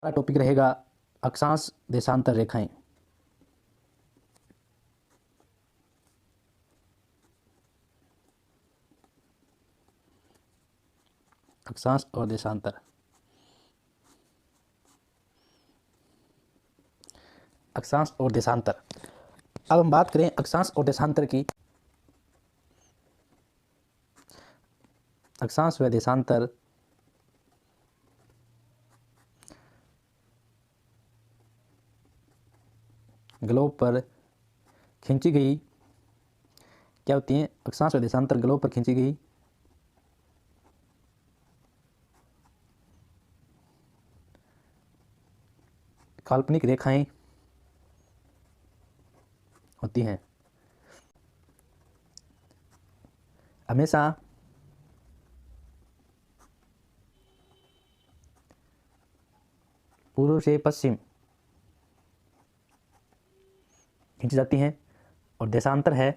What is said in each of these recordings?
हमारा टॉपिक रहेगा अक्षांश देशांतर रेखाएं। अक्षांश और देशांतर। अक्षांश और देशांतर। अब हम बात करें अक्षांश और देशांतर की। अक्षांश व देशांतर ग्लोब पर खींची गई क्या होती हैं? अक्षांश व देशांतर ग्लोब पर खींची गई काल्पनिक रेखाएं होती हैं। हमेशा पूर्व से पश्चिम खींची जाती हैं और देशांतर है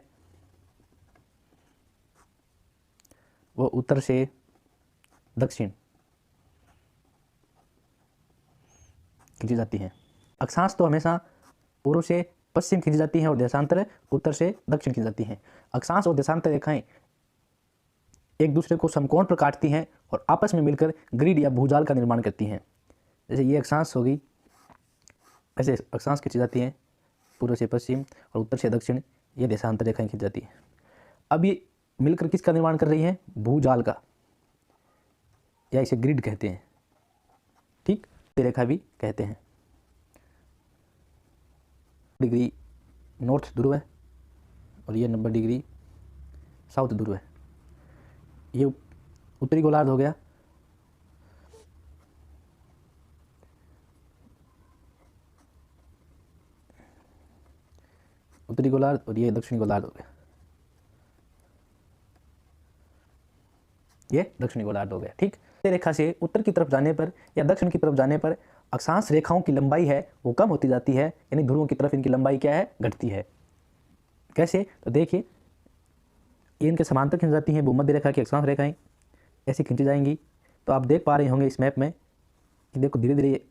वो उत्तर से दक्षिण खींची जाती हैं। अक्षांश तो हमेशा पूर्व से पश्चिम खींची जाती हैं और देशांतर उत्तर से दक्षिण खींची जाती हैं। अक्षांश और देशांतर रेखाएं एक दूसरे को समकोण पर काटती हैं और आपस में मिलकर ग्रिड या भूजाल का निर्माण करती हैं। जैसे ये अक्षांश होगी, ऐसे अक्षांश खींची जाती हैं पूर्व से पश्चिम और उत्तर से दक्षिण, ये देशांतर रेखाएं खींची जाती हैं। अब ये मिलकर किसका निर्माण कर रही हैं? भूजाल का, या इसे ग्रिड कहते हैं, ठीक, रेखा भी कहते हैं। डिग्री नॉर्थ ध्रुव है और ये 90 डिग्री साउथ ध्रुव है। ये उत्तरी गोलार्ध हो गया, उत्तरी गोलार्ध, और ये दक्षिणी गोलार्ध हो गया, ये दक्षिणी गोलार्ध हो गया, ठीक। रेखा से उत्तर की तरफ जाने पर या दक्षिण की तरफ जाने पर अक्षांश रेखाओं की लंबाई है वो कम होती जाती है, यानी ध्रुवों की तरफ इनकी लंबाई क्या है? घटती है। कैसे? तो देखिए, ये इनके समांतर खींच जाती हैं भूमध्य रेखा की अक्षांश रेखाएं, ऐसी खींची जाएंगी। तो आप देख पा रहे होंगे इस मैप में कि देखो धीरे धीरे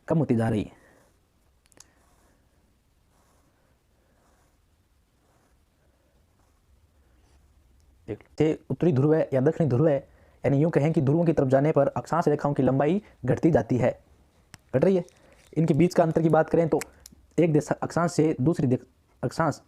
कम होती जा रही है। देख, उत्तरी ध्रुव है या दक्षिणी ध्रुव है, यानी यूं कहें कि ध्रुवों की तरफ जाने पर अक्षांश रेखाओं की लंबाई घटती जाती है, घट रही है। इनके बीच का अंतर की बात करें तो एक अक्षांश से दूसरी अक्षांश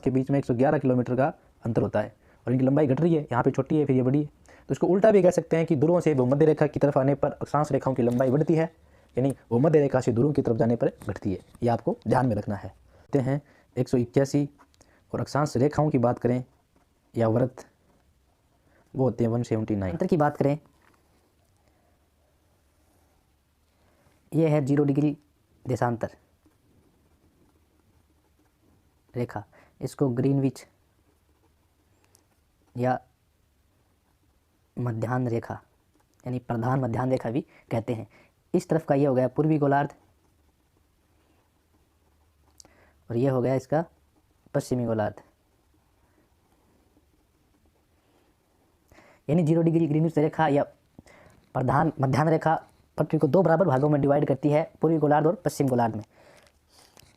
के बीच में 111 किलोमीटर का अंतर होता है और इनकी लंबाई घट रही है। यहाँ पे छोटी है, फिर ये बड़ी है। तो इसको उल्टा भी कह सकते हैं कि ध्रुवों से भूमध्य रेखा की तरफ आने पर अक्षांश रेखाओं की लंबाई बढ़ती है, यानी भूमध्य रेखा से ध्रुवों की तरफ जाने पर घटती है। ये आपको ध्यान में रखना है। कहते हैं 181, और अक्षांश रेखाओं की बात करें या व्रत, वो होते हैं 179। अंतर की बात करें, ये है 0 डिग्री देशांतर रेखा, इसको ग्रीनविच या मध्याह्न रेखा यानी प्रधान मध्याह्न रेखा भी कहते हैं। इस तरफ का ये हो गया पूर्वी गोलार्ध और ये हो गया इसका पश्चिमी गोलार्ध, यानी 0 डिग्री ग्रीनविच रेखा या प्रधान मध्याह्न रेखा पृथ्वी को 2 बराबर भागों में डिवाइड करती है, पूर्वी गोलार्ध और पश्चिम गोलार्ध में।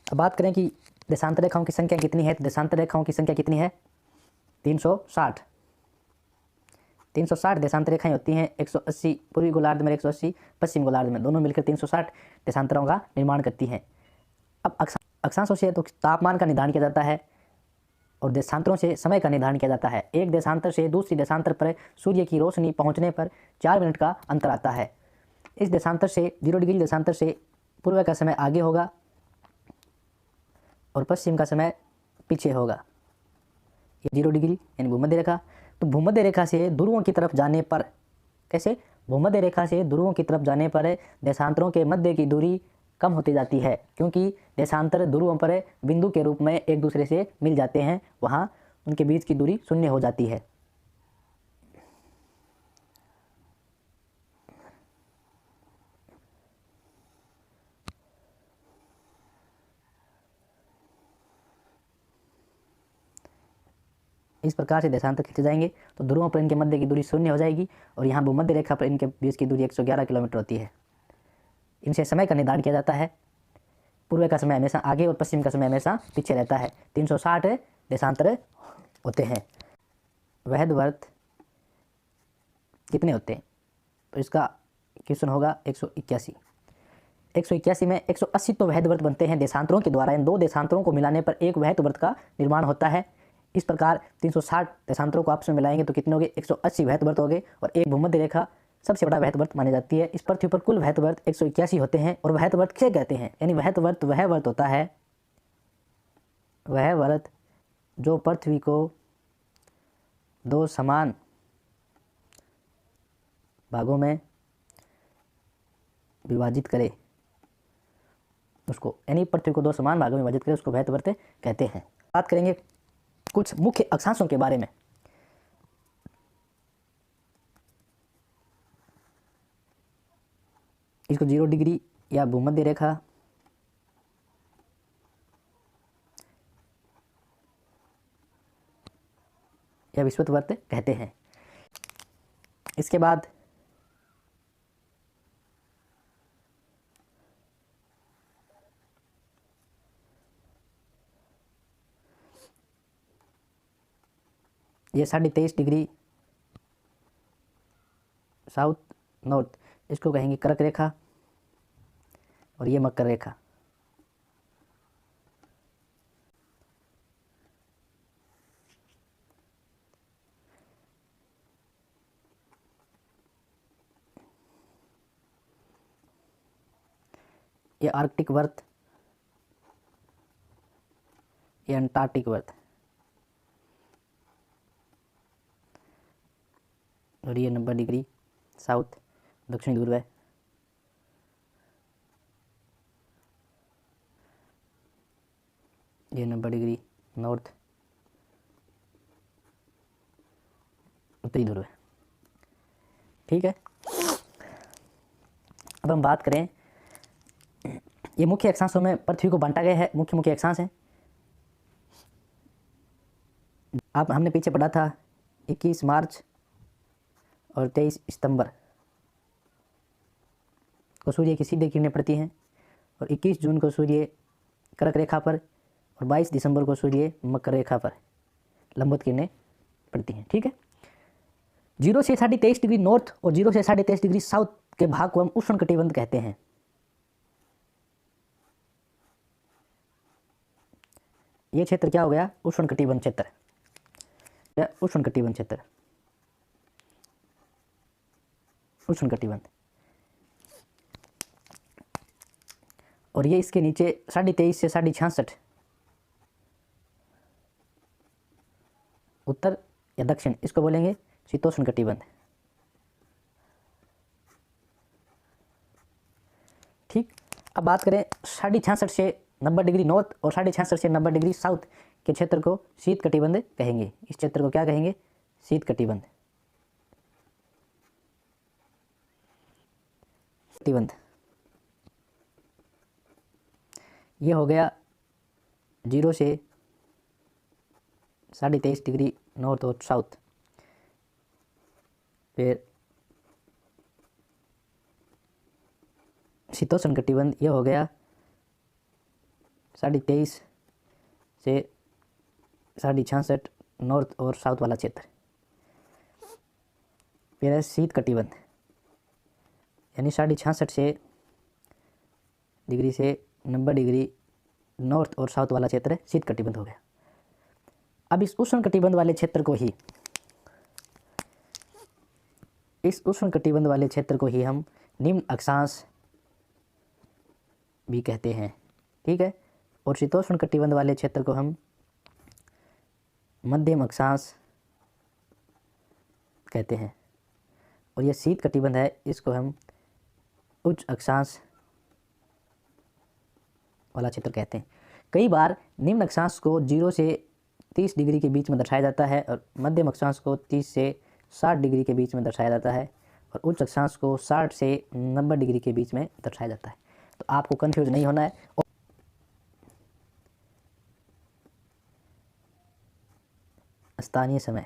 अब बात करें कि देशांतर रेखाओं की संख्या कितनी है, तो देशांतर रेखाओं की संख्या कितनी है? 360 देशांतर रेखाएं होती हैं। 180 पूर्वी गोलार्ध में, 180 पश्चिम गोलार्ध में, दोनों मिलकर 360 देशांतरों का निर्माण करती हैं। अब अक्षांशों से तो तापमान का निर्धारण किया जाता है और देशांतरों से समय का निर्धारण किया जाता है। एक देशांतर से दूसरी देशांतर पर सूर्य की रोशनी पहुंचने पर 4 मिनट का अंतर आता है। इस देशांतर से 0 डिग्री देशांतर से पूर्व का समय आगे होगा और पश्चिम का समय पीछे होगा। ये 0 डिग्री यानी भूमध्य रेखा। तो भूमध्य रेखा से ध्रुवों की तरफ जाने पर, कैसे? भूमध्य रेखा से ध्रुवों की तरफ जाने पर देशांतरों के मध्य की दूरी कम होती जाती है, क्योंकि देशांतर ध्रुवों पर बिंदु के रूप में एक दूसरे से मिल जाते हैं, वहाँ उनके बीच की दूरी शून्य हो जाती है। इस प्रकार से देशांतर खींचे जाएंगे तो ध्रुवों पर इनके मध्य की दूरी शून्य हो जाएगी और यहाँ भूमध्य रेखा पर इनके बीच की दूरी 111 किलोमीटर होती है। इनसे समय का निर्धारण किया जाता है। पूर्व का समय हमेशा आगे और पश्चिम का समय हमेशा पीछे रहता है। 360 देशांतर होते हैं। वैध वर्त कितने होते हैं? तो इसका क्वेश्चन होगा 181। 181 में 180 तो वैध वर्त बनते हैं देशांतरों के द्वारा। इन दो देशांतरों को मिलाने पर एक वैध वर्त का निर्माण होता है। इस प्रकार 360 देशांतरों को आपस में मिलाएंगे तो कितने हो गए? 180 वैध वर्त हो गए। और एक भूमध्य रेखा सबसे बड़ा वैध वर्त मानी जाती है। इस पृथ्वी पर कुल वैध वर्त 181 होते हैं। और वैध वर्त किसे कहते हैं? यानी वैध वर्त वह वर्त होता है, वह वर्त जो पृथ्वी को दो समान भागों में विभाजित करे, उसको, यानी पृथ्वी को दो समान भागों में विभाजित करे, उसको वैध वर्त कहते हैं। बात करेंगे कुछ मुख्य अक्षांशों के बारे में। इसको 0 डिग्री या भूमध्य रेखा, या विषुवत कहते हैं। इसके बाद ये 23.5 डिग्री साउथ नॉर्थ, इसको कहेंगे कर्क रेखा। और ये मकर रेखा। ये आर्कटिक वर्त, ये अंटार्कटिक वर्त। और ये 90 डिग्री साउथ दक्षिणी ध्रुव है। ये 90 डिग्री नॉर्थ उत्तरी ध्रुव है। ठीक है, अब हम बात करें, ये मुख्य अक्षांशों में पृथ्वी को बांटा गया है। मुख्य मुख्य अक्षांश हैं। आप हमने पीछे पढ़ा था 21 मार्च और 23 सितंबर को सूर्य की सीधी किरणें पड़ती हैं। और 21 जून को सूर्य कर्क रेखा पर और 22 दिसंबर को सूर्य मकर रेखा पर लंबवत किरणें पड़ती हैं। ठीक है, 0 से 23.5 डिग्री नॉर्थ और 0 से 23.5 डिग्री साउथ के भाग को हम उष्णकटिबंध कहते हैं। ये क्षेत्र क्या हो गया? उष्णकटिबंध क्षेत्र या उष्णकटिबंध क्षेत्र, उष्णकटिबंध। और ये इसके नीचे 23.5 से 66.5 उत्तर या दक्षिण, इसको बोलेंगे शीतोष्ण कटिबंध। ठीक, अब बात करें 66.5 से 90 डिग्री नॉर्थ और 66.5 से 90 डिग्री साउथ के क्षेत्र को शीत कटिबंध कहेंगे। इस क्षेत्र को क्या कहेंगे? शीत कटिबंध। कटिबंध ये हो गया 0 से 23.5 डिग्री नॉर्थ और साउथ। फिर शीतोष्ण कटिबंध ये हो गया 23.5 से 66.5 नॉर्थ और साउथ वाला क्षेत्र। फिर है शीत कटिबंध, यानी 66.5 से डिग्री से 90 डिग्री नॉर्थ और साउथ वाला क्षेत्र शीत कटिबंध हो गया। अब इस उष्ण कटिबंध वाले क्षेत्र को ही, इस उष्ण कटिबंध वाले क्षेत्र को ही हम निम्न अक्षांश भी कहते हैं। ठीक है, और शीतोष्ण कटिबंध वाले क्षेत्र को हम मध्यम अक्षांश कहते हैं। और यह शीत कटिबंध है, इसको हम उच्च अक्षांश वाला क्षेत्र कहते हैं। कई बार निम्न अक्षांश को 0 से 30 डिग्री के बीच में दर्शाया जाता है और मध्यम अक्षांश को 30 से 60 डिग्री के बीच में दर्शाया जाता है और उच्च अक्षांश को 60 से 90 डिग्री के बीच में दर्शाया जाता है। तो आपको कंफ्यूज नहीं होना है। स्थानीय समय,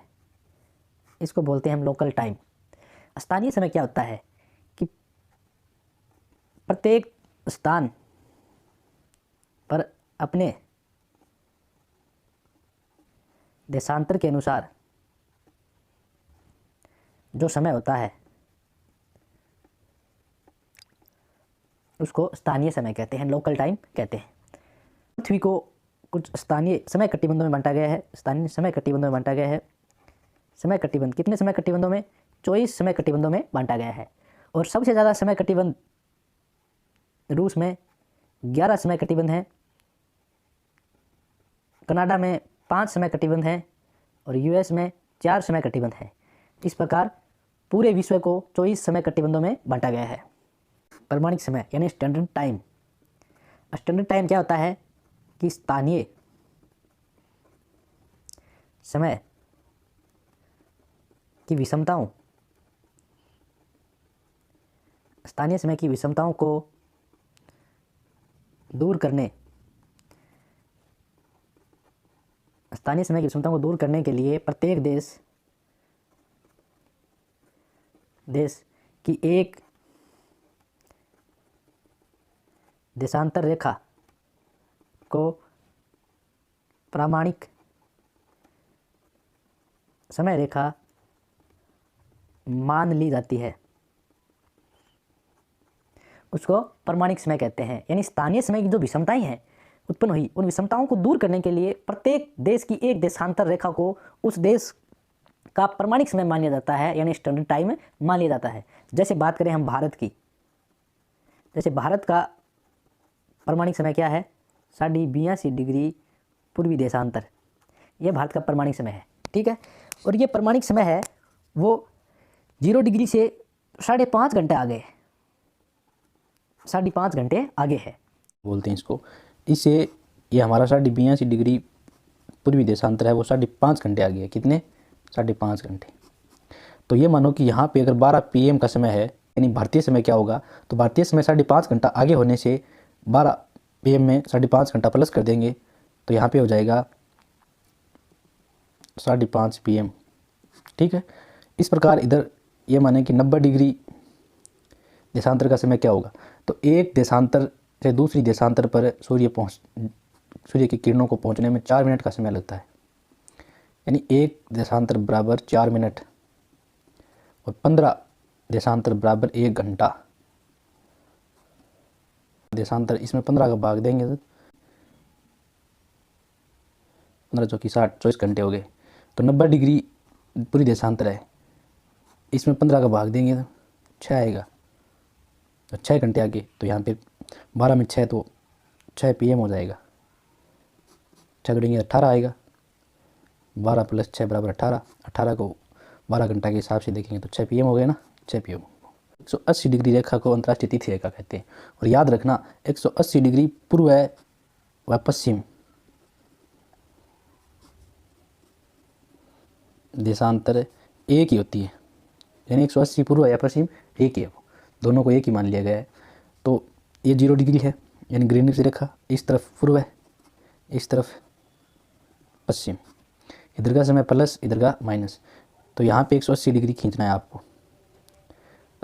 इसको बोलते हैं हम लोकल टाइम। स्थानीय समय क्या होता है कि प्रत्येक स्थान पर अपने देशांतर के अनुसार जो समय होता है उसको स्थानीय समय कहते हैं, लोकल टाइम कहते हैं। पृथ्वी को कुछ स्थानीय समय कटिबंधों में बांटा गया है। स्थानीय समय कटिबंधों में बांटा गया है। समय कटिबंध कितने समय कटिबंधों में? 24 समय कटिबंधों में बांटा गया है। और सबसे ज़्यादा समय कटिबंध रूस में 11 समय कटिबंध हैं, कनाडा में 5 समय कटिबंध हैं और यूएस में 4 समय कटिबंध हैं। इस प्रकार पूरे विश्व को 24 समय कटिबंधों में बांटा गया है। प्रमाणिक समय यानी स्टैंडर्ड टाइम। स्टैंडर्ड टाइम क्या होता है कि स्थानीय समय की विषमताओं को दूर करने के लिए प्रत्येक देश की एक देशांतर रेखा को प्रामाणिक समय रेखा मान ली जाती है, उसको प्रमाणिक समय कहते हैं। यानी स्थानीय समय की जो विषमताएं हैं उत्पन्न हुई, उन विषमताओं को दूर करने के लिए प्रत्येक देश की एक देशांतर रेखा को उस देश का प्रमाणिक समय मान लिया जाता है, यानी स्टैंडर्ड टाइम मान लिया जाता है। जैसे बात करें हम भारत की, जैसे भारत का प्रमाणिक समय क्या है? 82.5 डिग्री पूर्वी देशांतर, यह भारत का प्रमाणिक समय है। ठीक है, और ये प्रमाणिक समय है वो 0 डिग्री से 5.5 घंटे आगे, 5.5 घंटे आगे है बोलते हैं इसको। इससे ये हमारा 82.5 डिग्री पूर्वी देशांतर है, वो 5.5 घंटे आगे है। कितने? 5.5 घंटे। तो ये मानो कि यहाँ पे अगर 12 PM का समय है, यानी भारतीय समय क्या होगा? तो भारतीय समय 5.5 घंटा आगे होने से 12 PM में 5.5 घंटा प्लस कर देंगे तो यहाँ पे हो जाएगा 5.5 PM। ठीक है, इस प्रकार इधर ये माने कि 90 डिग्री देशांतर का समय क्या होगा? तो एक देशांतर से दूसरी देशांतर पर सूर्य की किरणों को पहुंचने में 4 मिनट का समय लगता है। यानी एक देशांतर बराबर 4 मिनट और 15 देशांतर बराबर 1 घंटा। देशांतर इसमें 15 का भाग देंगे तो 15 चौकी 60, 24 घंटे हो गए। तो 90 डिग्री पूरी देशांतर है, इसमें 15 का भाग देंगे तो 6 आएगा, तो 6 घंटे आगे। तो यहाँ पे 12 में 6 तो 6 PM हो जाएगा। 6 जोड़ेंगे 18 आएगा, 12 + 6 बराबर 18। 18 को 12 घंटा के हिसाब से देखेंगे तो 6 PM हो गए ना, 6 PM। 180 डिग्री रेखा को अंतर्राष्ट्रीय तिथि रेखा कहते हैं। और याद रखना 180 डिग्री पूर्व व पश्चिम देशांतर एक ही होती है, यानी 180 पूर्व या पश्चिम एक ही है, दोनों को एक ही मान लिया गया है। तो ये 0 डिग्री है, यानी ग्रीनिच रेखा, इस तरफ पूर्व है, इस तरफ पश्चिम। इधर का समय प्लस, इधर का माइनस। तो यहाँ पे 180 डिग्री खींचना है आपको।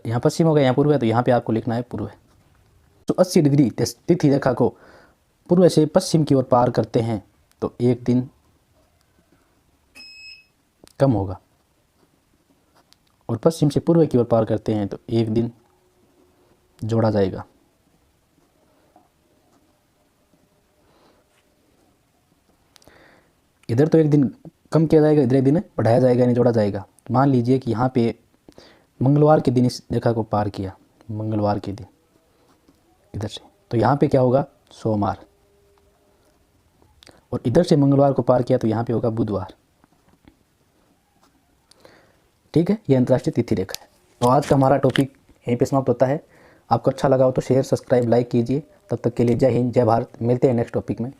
यहाँ पश्चिम हो गया, यहाँ पूर्व है, तो यहाँ पे आपको लिखना है पूर्व। तो 80 डिग्री तिथि रेखा को पूर्व से पश्चिम की ओर पार करते हैं तो एक दिन कम होगा, और पश्चिम से पूर्व की ओर पार करते हैं तो एक दिन जोड़ा जाएगा। इधर तो एक दिन कम किया जाएगा, इधर एक दिन बढ़ाया जाएगा, यानी जोड़ा जाएगा। मान लीजिए कि यहाँ पे मंगलवार के दिन इस रेखा को पार किया, मंगलवार के दिन इधर से, तो यहाँ पे क्या होगा? सोमवार। और इधर से मंगलवार को पार किया तो यहाँ पे होगा बुधवार। ठीक है, ये अंतर्राष्ट्रीय तिथि रेखा है। तो आज का हमारा टॉपिक यहीं पे समाप्त होता है। आपको अच्छा लगा हो तो शेयर, सब्सक्राइब, लाइक कीजिए। तब तक के लिए जय हिंद, जय भारत। मिलते हैं नेक्स्ट टॉपिक में।